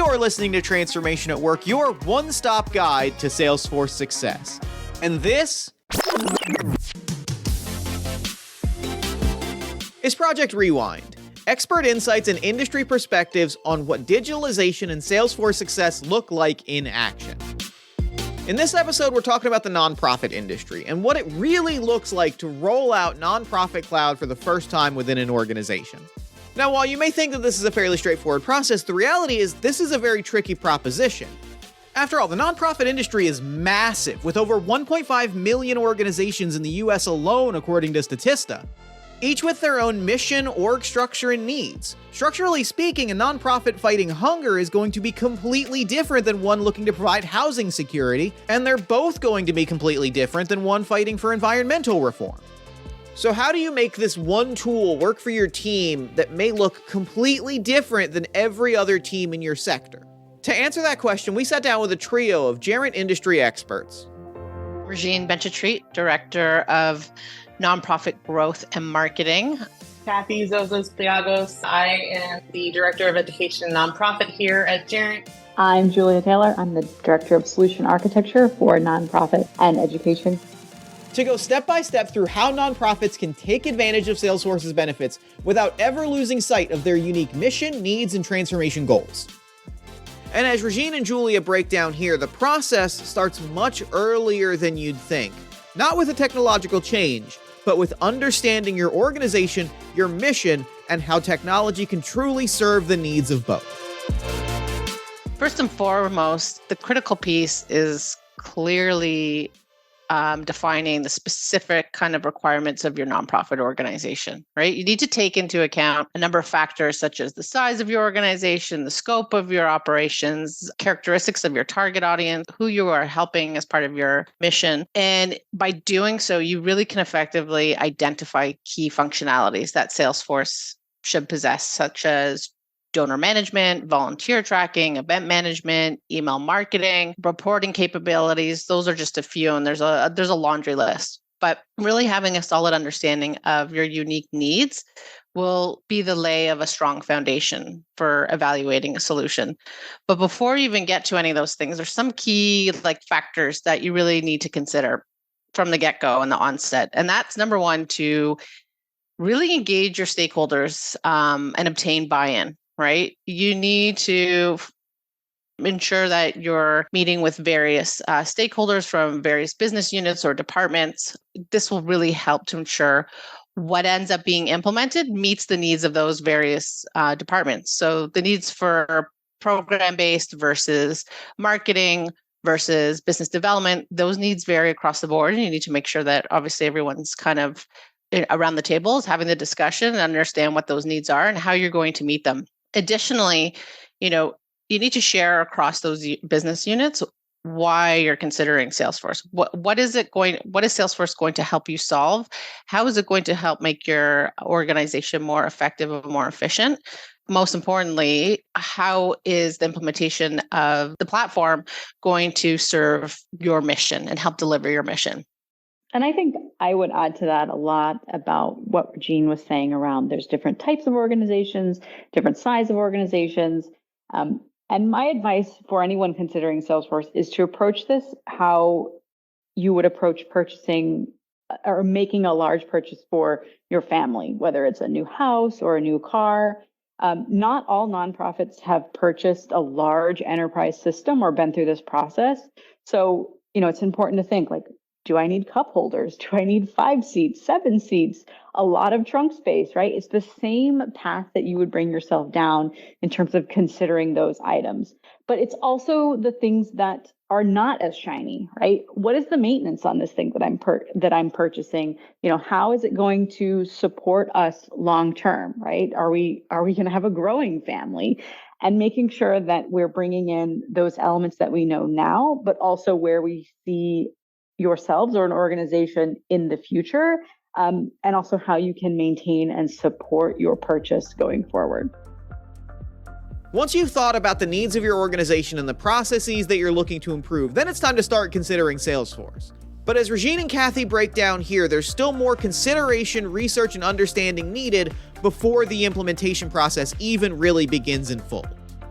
You're listening to Transformation at Work, your one-stop guide to Salesforce success. And this is Project Rewind, expert insights and industry perspectives on what digitalization and Salesforce success look like in action. In this episode, we're talking about the nonprofit industry and what it really looks like to roll out nonprofit cloud for the first time within an organization. Now, while you may think that this is a fairly straightforward process, the reality is this is a very tricky proposition. After all, the nonprofit industry is massive, with over 1.5 million organizations in the US alone, according to Statista, each with their own mission, org structure, and needs. Structurally speaking, a nonprofit fighting hunger is going to be completely different than one looking to provide housing security, and they're both going to be completely different than one fighting for environmental reform. So how do you make this one tool work for your team that may look completely different than every other team in your sector? To answer that question, we sat down with a trio of Gerent industry experts. Regine Benchetreat, Director of Nonprofit Growth and Marketing. Kathy Zozos-Pliagos. I am the Director of Education Nonprofit here at Gerent. I'm Julia Taylor. I'm the Director of Solution Architecture for Nonprofit and Education. To go step by step through how nonprofits can take advantage of Salesforce's benefits without ever losing sight of their unique mission, needs, and transformation goals. And as Regine and Julia break down here, the process starts much earlier than you'd think. Not with a technological change, but with understanding your organization, your mission, and how technology can truly serve the needs of both. First and foremost, the critical piece is clearly defining the specific kind of requirements of your nonprofit organization, right? You need to take into account a number of factors such as the size of your organization, the scope of your operations, characteristics of your target audience, who you are helping as part of your mission. And by doing so, you really can effectively identify key functionalities that Salesforce should possess, such as donor management, volunteer tracking, event management, email marketing, reporting capabilities. Those are just a few, and there's a laundry list. But really having a solid understanding of your unique needs will be the lay of a strong foundation for evaluating a solution. But before you even get to any of those things, there's some key factors that you really need to consider from the get-go and the onset. And that's number one, to really engage your stakeholders and obtain buy-in. Right? You need to ensure that you're meeting with various stakeholders from various business units or departments. This will really help to ensure what ends up being implemented meets the needs of those various departments. So the needs for program-based versus marketing versus business development, those needs vary across the board. And you need to make sure that obviously everyone's kind of around the table is having the discussion and understand what those needs are and how you're going to meet them. Additionally, you need to share across those business units why you're considering Salesforce. What is Salesforce going to help you solve? How is it going to help make your organization more effective and more efficient? Most importantly, how is the implementation of the platform going to serve your mission and help deliver your mission? And I think I would add to that a lot about what Regine was saying around there's different types of organizations, different size of organizations. And my advice for anyone considering Salesforce is to approach this how you would approach purchasing or making a large purchase for your family, whether it's a new house or a new car. Not all nonprofits have purchased a large enterprise system or been through this process. So, it's important to think do I need cup holders? Do I need 5 seats, 7 seats, a lot of trunk space, right? It's the same path that you would bring yourself down in terms of considering those items. But it's also the things that are not as shiny, right? What is the maintenance on this thing that I'm purchasing? How is it going to support us long term, right? Are we going to have a growing family? And making sure that we're bringing in those elements that we know now, but also where we see yourselves or an organization in the future, and also how you can maintain and support your purchase going forward. Once you've thought about the needs of your organization and the processes that you're looking to improve, then it's time to start considering Salesforce. But as Regine and Kathy break down here, there's still more consideration, research, and understanding needed before the implementation process even really begins in full.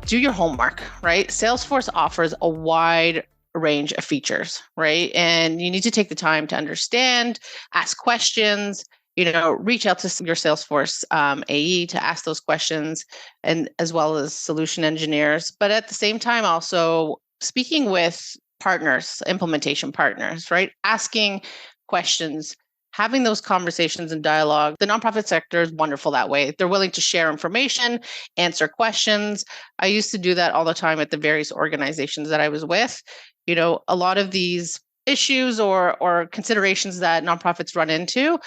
do your homework, right? Salesforce offers a wide range of features, right? And you need to take the time to understand, ask questions, reach out to your Salesforce AE to ask those questions, and as well as solution engineers. But at the same time, also speaking with partners, implementation partners, right? Asking questions, having those conversations and dialogue. The nonprofit sector is wonderful that way. They're willing to share information, answer questions. I used to do that all the time at the various organizations that I was with. A lot of these issues or considerations that nonprofits run into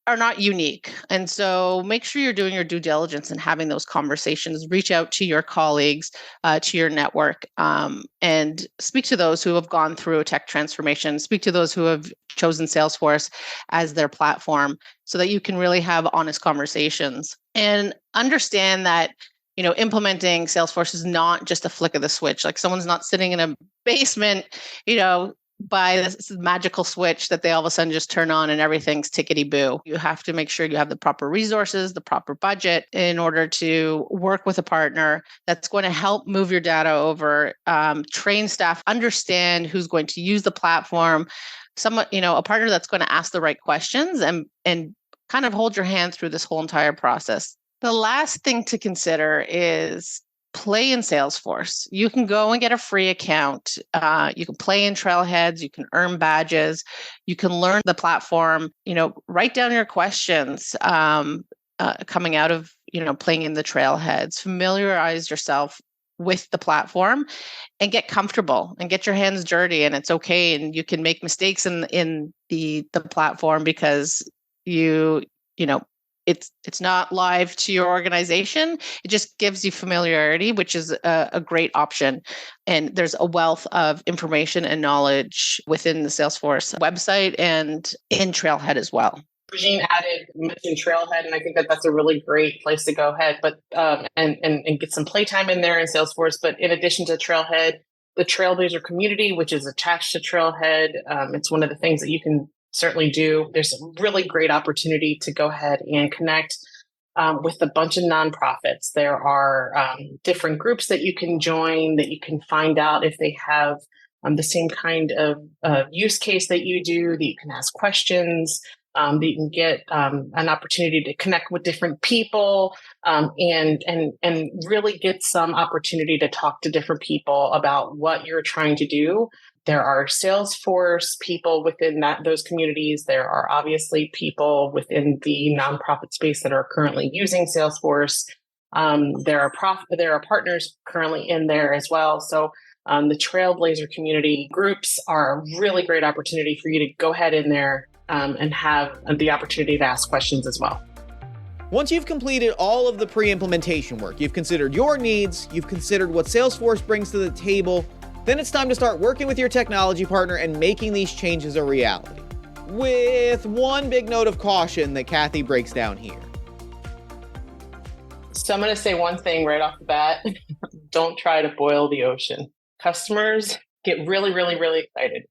are not unique. And so make sure you're doing your due diligence and having those conversations. Reach out to your colleagues, to your network, and speak to those who have gone through a tech transformation. Speak to those who have chosen Salesforce as their platform so that you can really have honest conversations and understand that implementing Salesforce is not just a flick of the switch. Like someone's not sitting in a basement, by this magical switch that they all of a sudden just turn on and everything's tickety-boo. You have to make sure you have the proper resources, the proper budget in order to work with a partner that's going to help move your data over, train staff, understand who's going to use the platform, a partner that's going to ask the right questions and kind of hold your hand through this whole entire process. The last thing to consider is play in Salesforce. You can go and get a free account. You can play in Trailheads. You can earn badges. You can learn the platform. Write down your questions coming out of playing in the Trailheads. Familiarize yourself with the platform and get comfortable and get your hands dirty. And it's okay. And you can make mistakes in the platform because it's not live to your organization. It just gives you familiarity, which is a great option. And there's a wealth of information and knowledge within the Salesforce website and in Trailhead as well. Regine mentioned Trailhead, and I think that's a really great place to go ahead, but and get some playtime in there in Salesforce. But in addition to Trailhead, the Trailblazer community, which is attached to Trailhead, it's one of the things that you can certainly do. There's a really great opportunity to go ahead and connect with a bunch of nonprofits. There are different groups that you can join, that you can find out if they have the same kind of use case that you do, that you can ask questions, that you can get an opportunity to connect with different people, and really get some opportunity to talk to different people about what you're trying to do. There are Salesforce people within those communities. There are obviously people within the nonprofit space that are currently using Salesforce. There are partners currently in there as well. So the Trailblazer community groups are a really great opportunity for you to go ahead in there and have the opportunity to ask questions as well. Once you've completed all of the pre-implementation work, you've considered your needs, you've considered what Salesforce brings to the table, then it's time to start working with your technology partner and making these changes a reality. With one big note of caution that Kathy breaks down here. So I'm going to say one thing right off the bat. Don't try to boil the ocean. Customers get really, really, really excited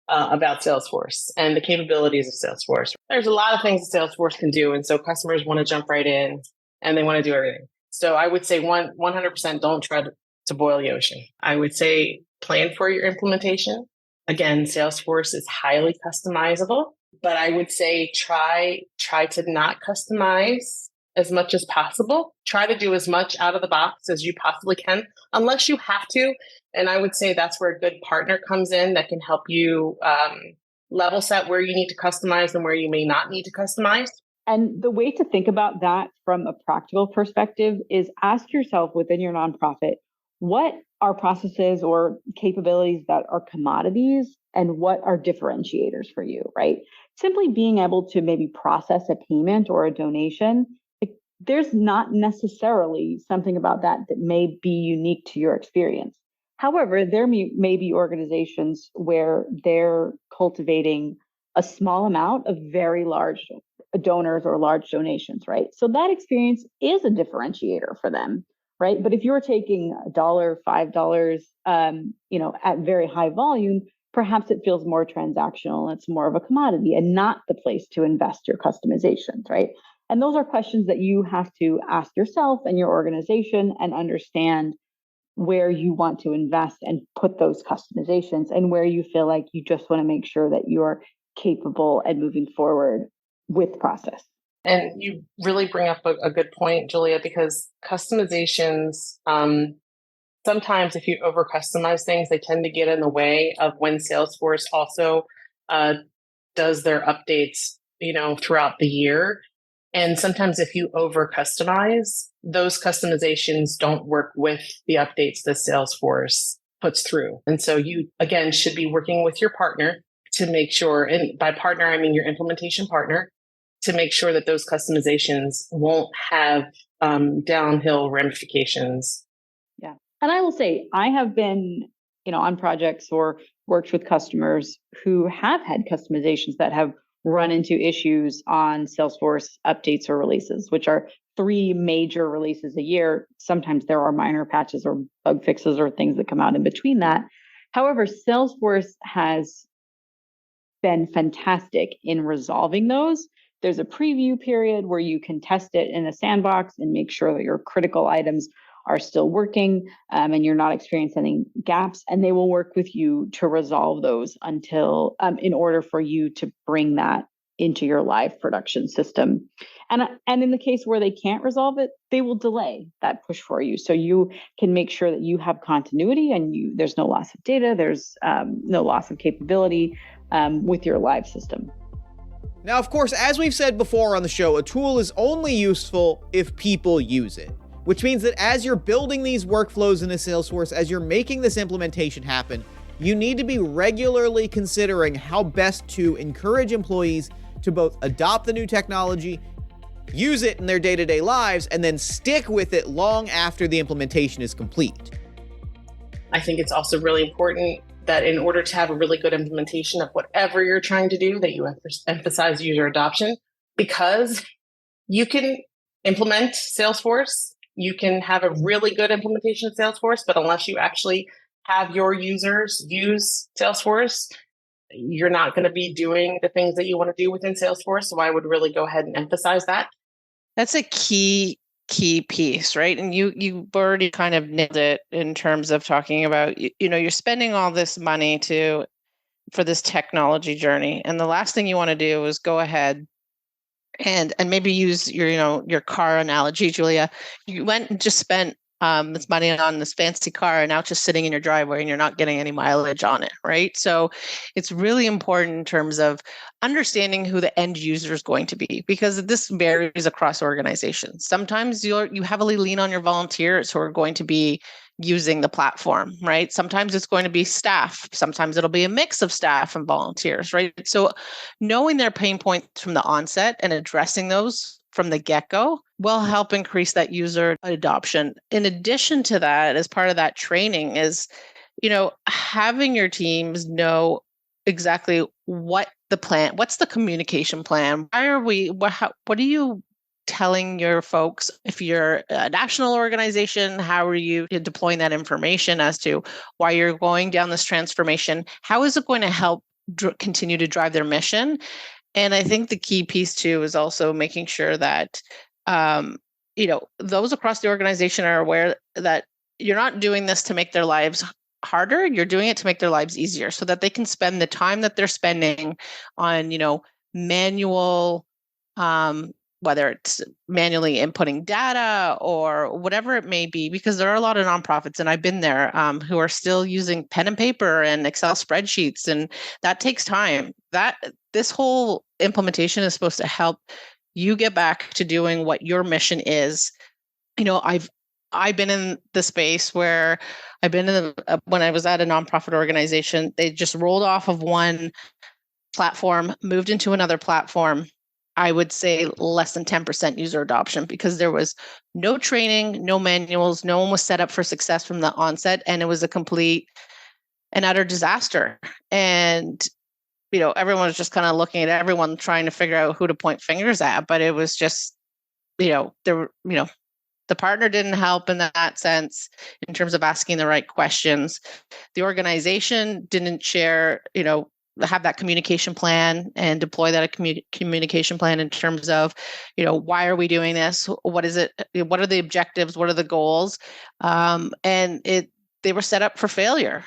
about Salesforce and the capabilities of Salesforce. There's a lot of things that Salesforce can do. And so customers want to jump right in and they want to do everything. So I would say 100% don't try to boil the ocean. I would say plan for your implementation. Again, Salesforce is highly customizable, but I would say try to not customize as much as possible. Try to do as much out of the box as you possibly can, unless you have to. And I would say that's where a good partner comes in that can help you level set where you need to customize and where you may not need to customize. And the way to think about that from a practical perspective is ask yourself within your nonprofit, what are processes or capabilities that are commodities and what are differentiators for you, right? Simply being able to maybe process a payment or a donation, there's not necessarily something about that that may be unique to your experience. However, there may be organizations where they're cultivating a small amount of very large donors or large donations, right? So that experience is a differentiator for them, right? But if you're taking $1, $5, at very high volume, perhaps it feels more transactional. It's more of a commodity and not the place to invest your customizations, right? And those are questions that you have to ask yourself and your organization and understand where you want to invest and put those customizations, and where you feel like you just want to make sure that you're capable and moving forward with process. And you really bring up a good point, Julia, because customizations, sometimes if you over customize things, they tend to get in the way of when Salesforce also does their updates, throughout the year. And sometimes if you over customize, those customizations don't work with the updates that Salesforce puts through. And so you, again, should be working with your partner to make sure, and by partner, I mean your implementation partner, to make sure that those customizations won't have downhill ramifications. Yeah. And I will say, I have been, on projects or worked with customers who have had customizations that have run into issues on Salesforce updates or releases, which are 3 major releases a year. Sometimes there are minor patches or bug fixes or things that come out in between that. However, Salesforce has been fantastic in resolving those. There's a preview period where you can test it in a sandbox and make sure that your critical items are still working and you're not experiencing any gaps. And they will work with you to resolve those until, in order for you to bring that into your live production system. And in the case where they can't resolve it, they will delay that push for you. So you can make sure that you have continuity and there's no loss of data, there's no loss of capability with your live system. Now, of course, as we've said before on the show, a tool is only useful if people use it, which means that as you're building these workflows into Salesforce, as you're making this implementation happen, you need to be regularly considering how best to encourage employees to both adopt the new technology, use it in their day-to-day lives, and then stick with it long after the implementation is complete. I think it's also really important that in order to have a really good implementation of whatever you're trying to do, that you emphasize user adoption, because you can implement Salesforce, you can have a really good implementation of Salesforce, but unless you actually have your users use Salesforce, you're not going to be doing the things that you want to do within Salesforce. So I would really go ahead and emphasize that. That's a key piece, right? And you already kind of nailed it in terms of talking about, you're spending all this money for this technology journey. And the last thing you want to do is go ahead and maybe use your car analogy, Julia. You went and just spent this money on this fancy car, and now it's just sitting in your driveway and you're not getting any mileage on it, right? So it's really important in terms of understanding who the end user is going to be, because this varies across organizations. Sometimes you heavily lean on your volunteers who are going to be using the platform, right? Sometimes it's going to be staff. Sometimes it'll be a mix of staff and volunteers, right? So knowing their pain points from the onset and addressing those from the get-go will help increase that user adoption. In addition to that, as part of that training is, having your teams know exactly what the plan, what's the communication plan? What are you telling your folks? If you're a national organization, how are you deploying that information as to why you're going down this transformation? How is it going to help continue to drive their mission? And I think the key piece too is also making sure that those across the organization are aware that you're not doing this to make their lives harder. You're doing it to make their lives easier, so that they can spend the time that they're spending on, manual, whether it's manually inputting data or whatever it may be, because there are a lot of nonprofits, and I've been there, who are still using pen and paper and Excel spreadsheets, and that takes time. This whole implementation is supposed to help you get back to doing what your mission is. I've been in the space where I've been when I was at a nonprofit organization, they just rolled off of one platform, moved into another platform. I would say less than 10% user adoption, because there was no training, no manuals, no one was set up for success from the onset, and it was a complete and utter disaster. And everyone was just kind of looking at everyone, trying to figure out who to point fingers at. But it was just, the partner didn't help in that sense in terms of asking the right questions. The organization didn't share, have that communication plan and deploy that communication plan in terms of, why are we doing this? What is it? What are the objectives? What are the goals? They were set up for failure.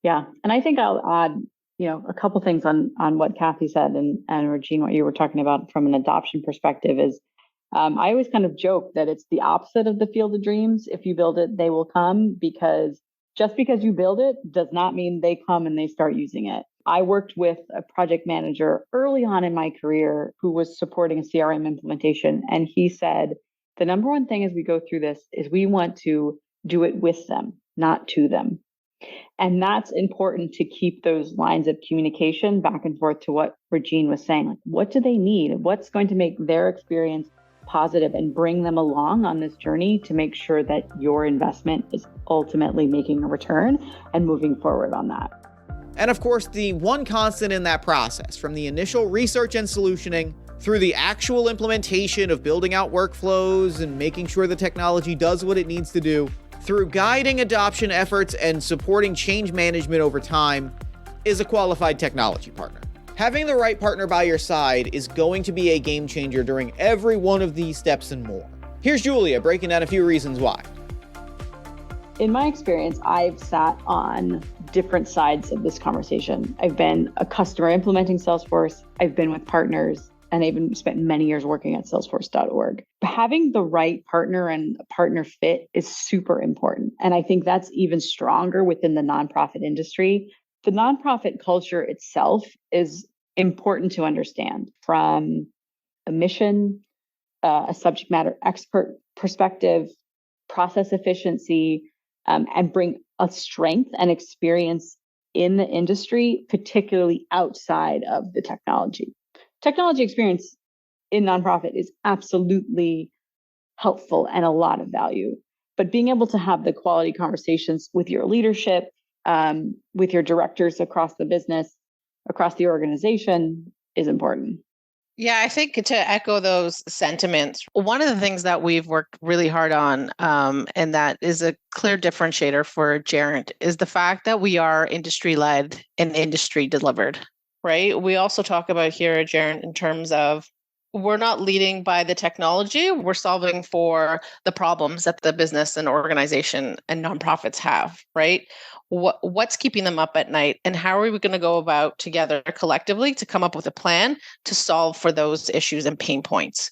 Yeah. And I think I'll add, a couple things on what Kathy said and Regine, what you were talking about from an adoption perspective is, I always kind of joke that it's the opposite of the field of dreams. If you build it, they will come, because just because you build it does not mean they come and they start using it. I worked with a project manager early on in my career who was supporting a CRM implementation. And he said, the number one thing as we go through this is we want to do it with them, not to them. And that's important to keep those lines of communication back and forth to what Regine was saying. Like, what do they need? What's going to make their experience positive and bring them along on this journey to make sure that your investment is ultimately making a return and moving forward on that. And of course, the one constant in that process, from the initial research and solutioning through the actual implementation of building out workflows and making sure the technology does what it needs to do, through guiding adoption efforts and supporting change management over time, is a qualified technology partner. Having the right partner by your side is going to be a game changer during every one of these steps and more. Here's Julia breaking down a few reasons why. In my experience, I've sat on different sides of this conversation. I've been a customer implementing Salesforce. I've been with partners, and I've even spent many years working at salesforce.org. Having the right partner and a partner fit is super important. And I think that's even stronger within the nonprofit industry. The nonprofit culture itself is important to understand from a mission, a subject matter expert perspective, process efficiency, and bring a strength and experience in the industry, particularly outside of the technology. Technology experience in nonprofit is absolutely helpful and a lot of value, but being able to have the quality conversations with your leadership, with your directors across the business, across the organization is important. Yeah, I think to echo those sentiments, one of the things that we've worked really hard on, and that is a clear differentiator for Gerent, is the fact that we are industry-led and industry-delivered, right? We also talk about here at Gerent in terms of we're not leading by the technology, we're solving for the problems that the business and organization and nonprofits have, right? What's keeping them up at night, and how are we going to go about together collectively to come up with a plan to solve for those issues and pain points?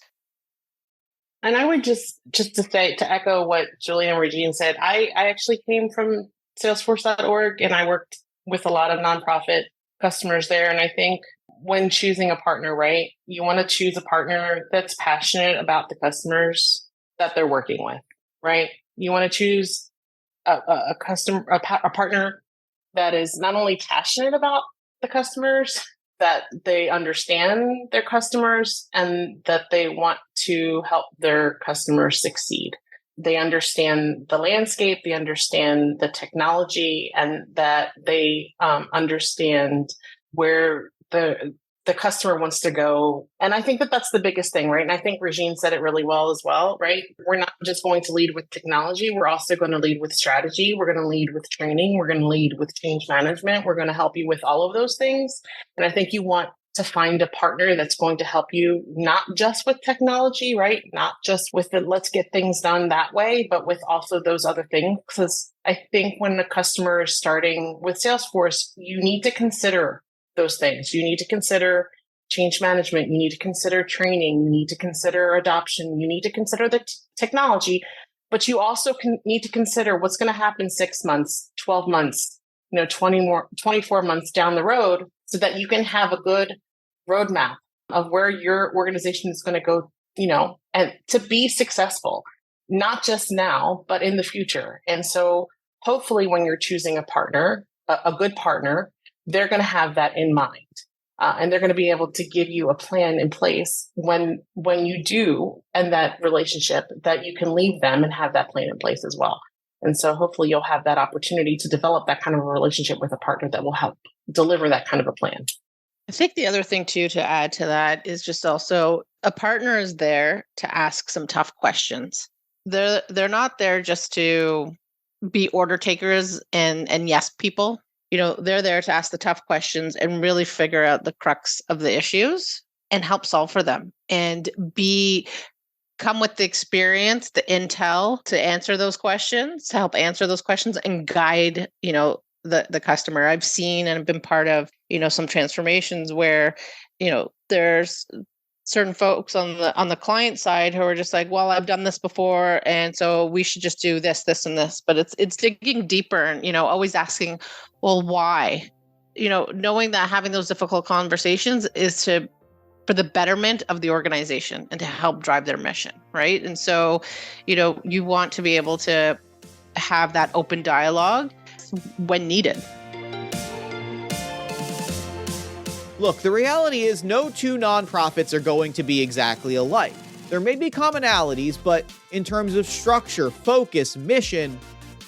And I would just to echo what Julie and Regine said, I actually came from Salesforce.org, and I worked with a lot of nonprofit customers there. And I think when choosing a partner, right, you want to choose a partner that's passionate about the customers that they're working with, right? You want to choose a partner that is not only passionate about the customers, that they understand their customers and that they want to help their customers succeed. They understand the landscape, they understand the technology, and that they understand where the customer wants to go. And I think that that's the biggest thing, right? And I think Regine said it really well as well, right? We're not just going to lead with technology. We're also going to lead with strategy. We're going to lead with training. We're going to lead with change management. We're going to help you with all of those things. And I think you want to find a partner that's going to help you, not just with technology, right? Not just with the let's get things done that way, but with also those other things. Because I think when the customer is starting with Salesforce, you need to consider those things. You need to consider change management. You need to consider training. You need to consider adoption. You need to consider the technology, but you also need to consider what's going to happen 6 months, 12 months, 24 months down the road, so that you can have a good roadmap of where your organization is going to go, and to be successful, not just now, but in the future. And so hopefully when you're choosing a partner, a good partner, they're going to have that in mind. And they're going to be able to give you a plan in place when you do end that relationship, that you can leave them and have that plan in place as well. And so hopefully you'll have that opportunity to develop that kind of a relationship with a partner that will help deliver that kind of a plan. I think the other thing too to add to that is just also a partner is there to ask some tough questions. They're not there just to be order takers and yes people. they're there to ask the tough questions and really figure out the crux of the issues and help solve for them, and come with the experience, the intel to answer those questions, to help answer those questions and guide, the customer. I've seen and been part of, some transformations where, there's certain folks on the client side who are just like, well, I've done this before, and so we should just do this, this, and this. But it's digging deeper and, always asking, well, why? Knowing that having those difficult conversations is for the betterment of the organization and to help drive their mission, right? And so, you want to be able to have that open dialogue when needed. Look, the reality is no two nonprofits are going to be exactly alike. There may be commonalities, but in terms of structure, focus, mission,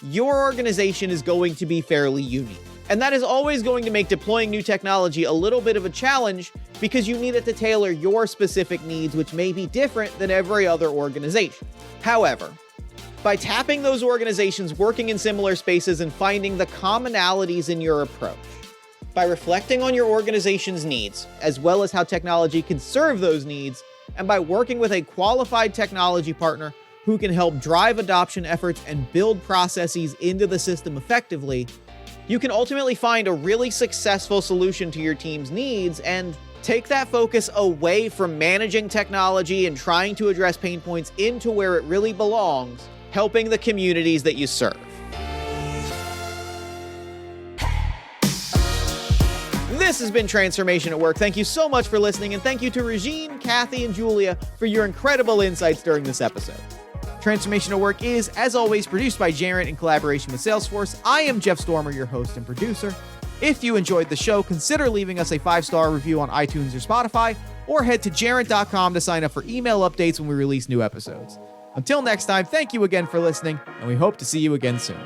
your organization is going to be fairly unique. And that is always going to make deploying new technology a little bit of a challenge because you need it to tailor your specific needs, which may be different than every other organization. However, by tapping those organizations working in similar spaces and finding the commonalities in your approach, by reflecting on your organization's needs, as well as how technology can serve those needs, and by working with a qualified technology partner who can help drive adoption efforts and build processes into the system effectively, you can ultimately find a really successful solution to your team's needs and take that focus away from managing technology and trying to address pain points into where it really belongs, helping the communities that you serve. This has been Transformation at Work. Thank you so much for listening, and thank you to Regine, Kathy, and Julia for your incredible insights during this episode. Transformation at Work is, as always, produced by Jarrett in collaboration with Salesforce. I am Jeff Stormer, your host and producer. If you enjoyed the show, consider leaving us a 5-star review on iTunes or Spotify, or head to jarrett.com to sign up for email updates when we release new episodes. Until next time, thank you again for listening, and we hope to see you again soon.